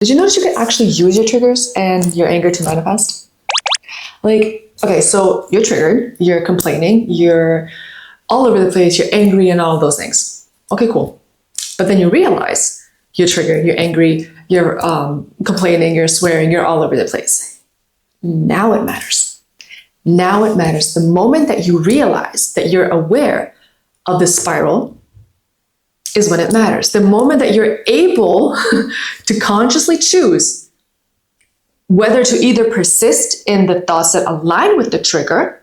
Did you notice you can actually use your triggers and your anger to manifest? Like, okay, so you're triggered, you're complaining, you're all over the place, you're angry and all of those things. Okay, cool. But then you realize you're triggered, you're angry, you're complaining, you're swearing, you're all over the place. Now it matters. Now it matters. The moment that you realize that you're aware of the spiral is when it matters. The moment that you're able to consciously choose whether to either persist in the thoughts that align with the trigger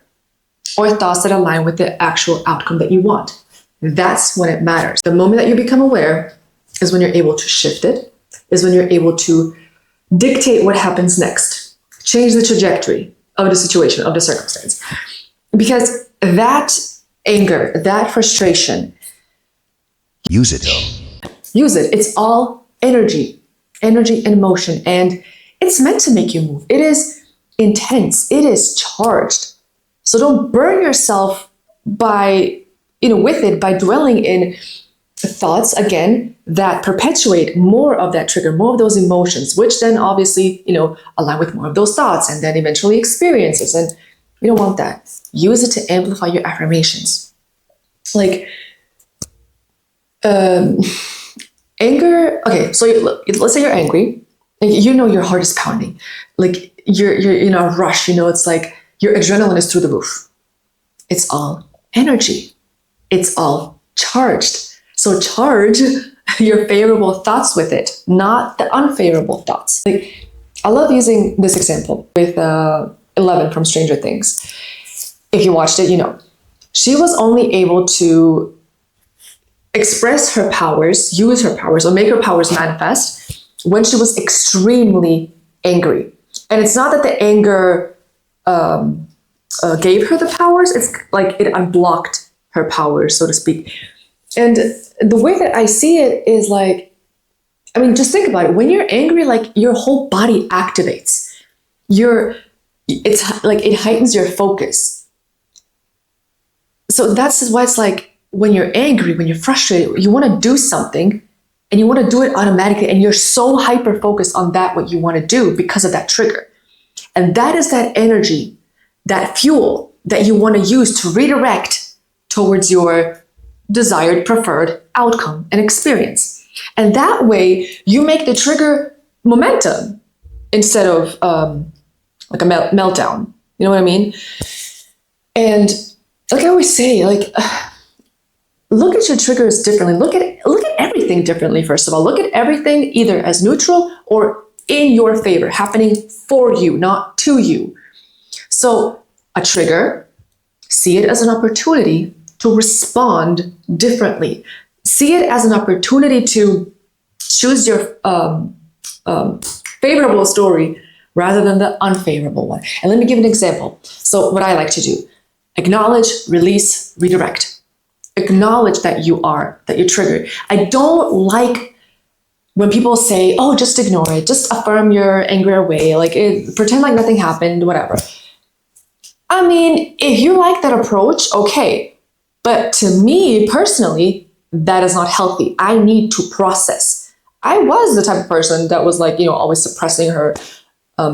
or thoughts that align with the actual outcome that you want. That's when it matters. The moment that you become aware is when you're able to shift it, is when you're able to dictate what happens next, change the trajectory of the situation, of the circumstance. Because that anger, that frustration, use it. Use it. It's all energy and emotion. And it's meant to make you move. It is intense. It is charged. So don't burn yourself by, with it, by dwelling in thoughts, again, that perpetuate more of that trigger, more of those emotions, which then obviously, align with more of those thoughts and then eventually experiences. And we don't want that. Use it to amplify your affirmations. Like, anger. Okay, so let's say you're angry. Like, your heart is pounding. Like you're in a rush. It's like your adrenaline is through the roof. It's all energy. It's all charged. So charge your favorable thoughts with it, not the unfavorable thoughts. Like, I love using this example with 11 from Stranger Things. If you watched it, she was only able to express her powers, use her powers, or make her powers manifest when she was extremely angry. And it's not that the anger gave her the powers, it's like it unblocked her powers, so to speak. And the way that I see it is like, just think about it. When you're angry, like your whole body activates. It's like it heightens your focus. So that's why it's like, when you're angry, when you're frustrated, you want to do something and you want to do it automatically. And you're so hyper focused on that, what you want to do because of that trigger. And that is that energy, that fuel that you want to use to redirect towards your desired, preferred outcome and experience. And that way you make the trigger momentum instead of like a meltdown. You know what I mean? And like I always say, look at your triggers differently. Look at everything differently, first of all. Look at everything either as neutral or in your favor, happening for you, not to you. So a trigger, see it as an opportunity to respond differently. See it as an opportunity to choose your favorable story rather than the unfavorable one. And let me give an example. So what I like to do, acknowledge, release, redirect. Acknowledge that you're triggered. I don't like when people say, oh, just ignore it. Just affirm your anger away. Pretend like nothing happened, whatever. If you like that approach, okay. But to me personally, that is not healthy. I need to process. I was the type of person that was always suppressing her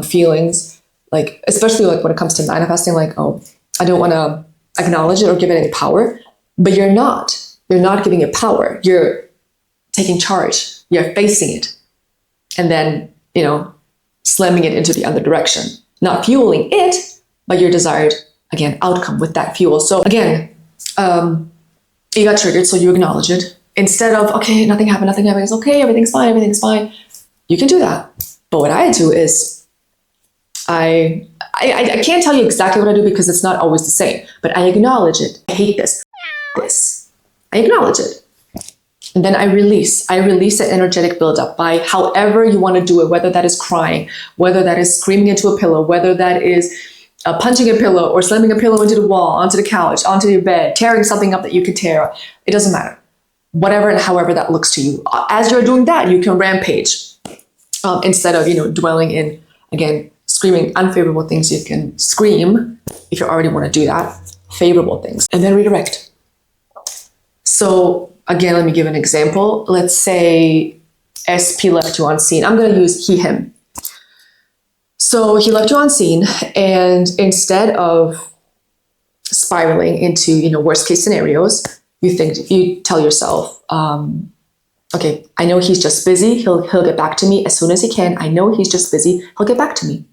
feelings, especially when it comes to manifesting, I don't want to acknowledge it or give it any power. But you're not giving it power. You're taking charge. You're facing it. And then, slamming it into the other direction. Not fueling it, but your desired, again, outcome with that fuel. So again, you got triggered, so you acknowledge it. Instead of, okay, nothing happened, it's okay, everything's fine. You can do that. But what I do is, I can't tell you exactly what I do because it's not always the same. But I acknowledge it. I hate this. I acknowledge it. And then I release that energetic buildup by however you want to do it, whether that is crying, whether that is screaming into a pillow, whether that is punching a pillow or slamming a pillow into the wall, onto the couch, onto your bed, tearing something up that you could tear. It doesn't matter. Whatever and however that looks to you. As you're doing that, you can rampage instead of, dwelling in, again, screaming unfavorable things. You can scream, if you already want to do that, favorable things, and then redirect. So again, let me give an example. Let's say SP left you on scene. I'm going to use he, him. So he left you on scene, and instead of spiraling into, worst case scenarios, you tell yourself, okay, I know he's just busy. He'll get back to me as soon as he can. I know he's just busy. He'll get back to me.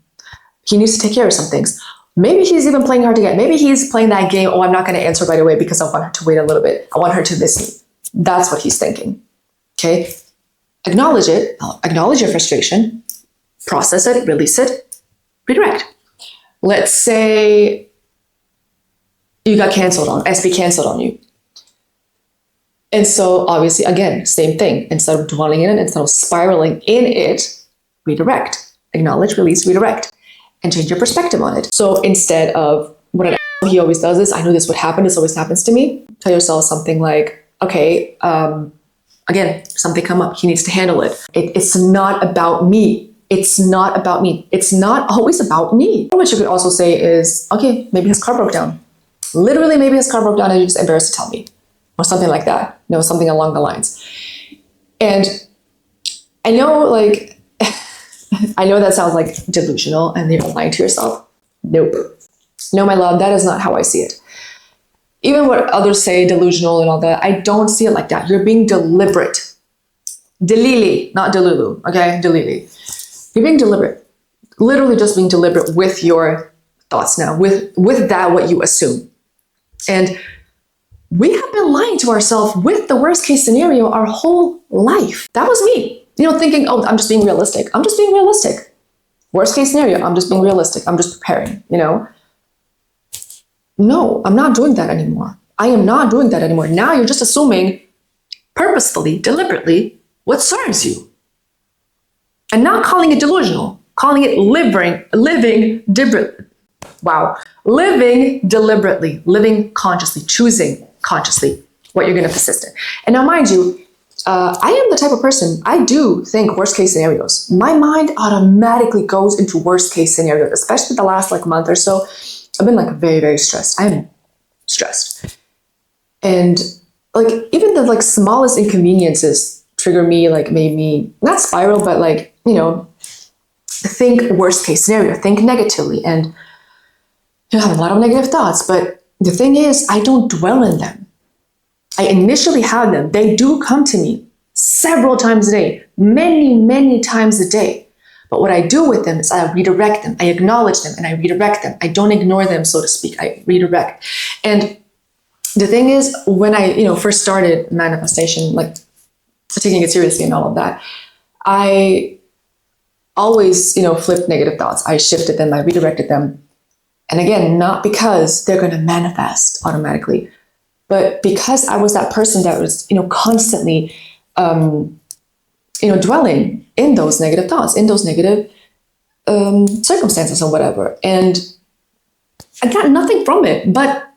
He needs to take care of some things. Maybe he's even playing hard to get. Maybe he's playing that game. Oh, I'm not going to answer right away because I want her to wait a little bit. I want her to miss me. That's what he's thinking. Okay. Acknowledge it. Acknowledge your frustration. Process it. Release it. Redirect. Let's say you got canceled on, SB canceled on you. And so obviously, again, same thing. Instead of dwelling in it, instead of spiraling in it, redirect. Acknowledge, release, redirect. And change your perspective on it. So instead of what an he always does is, I knew this would happen, this always happens to me, tell yourself something like, okay, again, something come up, he needs to handle it. It's not about me. It's not about me. It's not always about me. What you could also say is, okay, maybe his car broke down. Literally, maybe his car broke down and you're just embarrassed to tell me. Or something like that. Something along the lines. And I know, I know that sounds like delusional and you're lying to yourself. Nope. No, my love, that is not how I see it. Even what others say, delusional and all that, I don't see it like that. You're being deliberate. Delili, not delulu, okay? Delili. You're being deliberate. Literally just being deliberate with your thoughts now, with that what you assume. And we have been lying to ourselves with the worst case scenario our whole life. That was me. Thinking, oh, I'm just being realistic. I'm just being realistic. Worst case scenario, I'm just being realistic. I'm just preparing, No, I'm not doing that anymore. I am not doing that anymore. Now you're just assuming purposefully, deliberately, what serves you. And not calling it delusional, calling it living deliberately, living consciously, choosing consciously what you're going to persist in. And now, mind you, I am the type of person, I do think worst case scenarios. My mind automatically goes into worst case scenarios, especially the last month or so. I've been very, very stressed. I'm stressed. And even the smallest inconveniences trigger me, made me not spiral, but think worst case scenario, think negatively. And I have a lot of negative thoughts, but the thing is, I don't dwell in them. I initially have them. They do come to me several times a day, many, many times a day. But what I do with them is I redirect them. I acknowledge them and I redirect them. I don't ignore them, so to speak. I redirect. And the thing is, when I, first started manifestation, taking it seriously and all of that, I always, flipped negative thoughts. I shifted them. I redirected them. And again, not because they're going to manifest automatically, but because I was that person that was, constantly, dwelling in those negative thoughts, in those negative circumstances or whatever. And I got nothing from it, but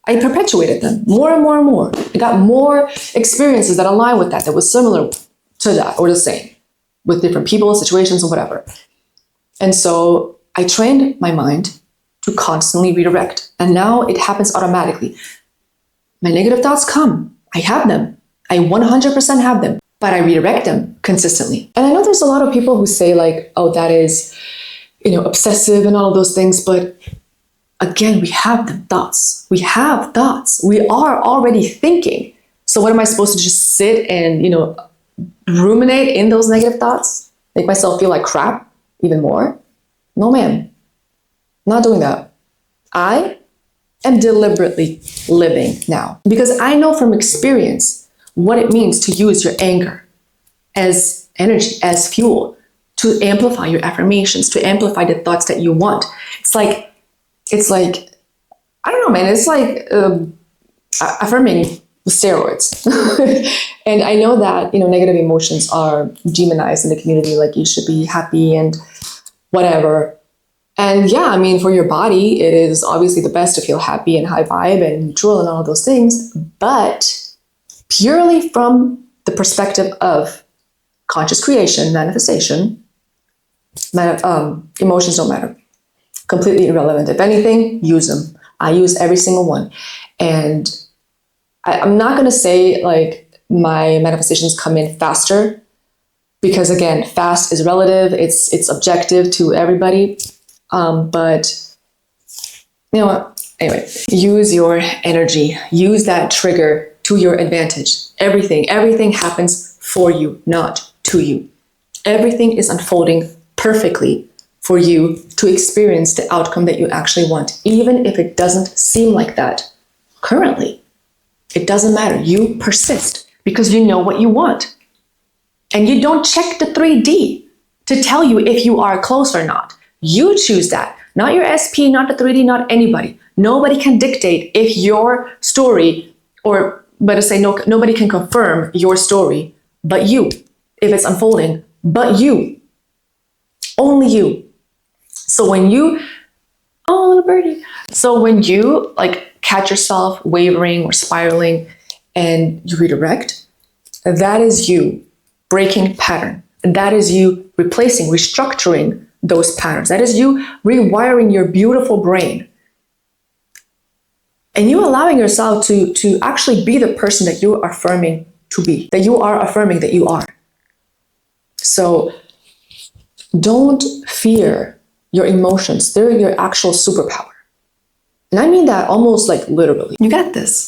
I perpetuated them more and more and more. I got more experiences that align with that was similar to that or the same with different people, situations, or whatever. And so I trained my mind to constantly redirect. And now it happens automatically. My negative thoughts come. I have them. I 100% have them, but I redirect them consistently. And I know there's a lot of people who say oh, that is, obsessive and all of those things. But again, we have the thoughts. We have thoughts. We are already thinking. So what am I supposed to just sit and, ruminate in those negative thoughts? Make myself feel like crap even more? No, ma'am. Not doing that. I am deliberately living now because I know from experience what it means to use your anger as energy, as fuel, to amplify your affirmations, to amplify the thoughts that you want. It's like, I don't know, man. It's affirming steroids. And I know that, negative emotions are demonized in the community. You should be happy and whatever. And yeah, for your body, it is obviously the best to feel happy and high vibe and neutral and all of those things. But purely from the perspective of conscious creation, manifestation, emotions don't matter. Completely irrelevant. If anything, use them. I use every single one. And I'm not going to say my manifestations come in faster because again, fast is relative. It's objective to everybody. But you know what? Anyway, use your energy. Use that trigger to your advantage. Everything happens for you, not to you. Everything is unfolding perfectly for you to experience the outcome that you actually want, even if it doesn't seem like that currently. It doesn't matter. You persist because you know what you want. And you don't check the 3D to tell you if you are close or not. You choose that, not your SP, not the 3D, not anybody. Nobody can dictate if your story, or better say, nobody can confirm your story but you, if it's unfolding, but you. Only you. So when you, oh, little birdie. So when you like catch yourself wavering or spiraling and you redirect, that is you breaking pattern. That is you replacing, restructuring those patterns. That is you rewiring your beautiful brain. And you allowing yourself to actually be the person that you are affirming to be, that you are affirming that you are. So don't fear your emotions. They're your actual superpower. And I mean that almost like literally. You got this.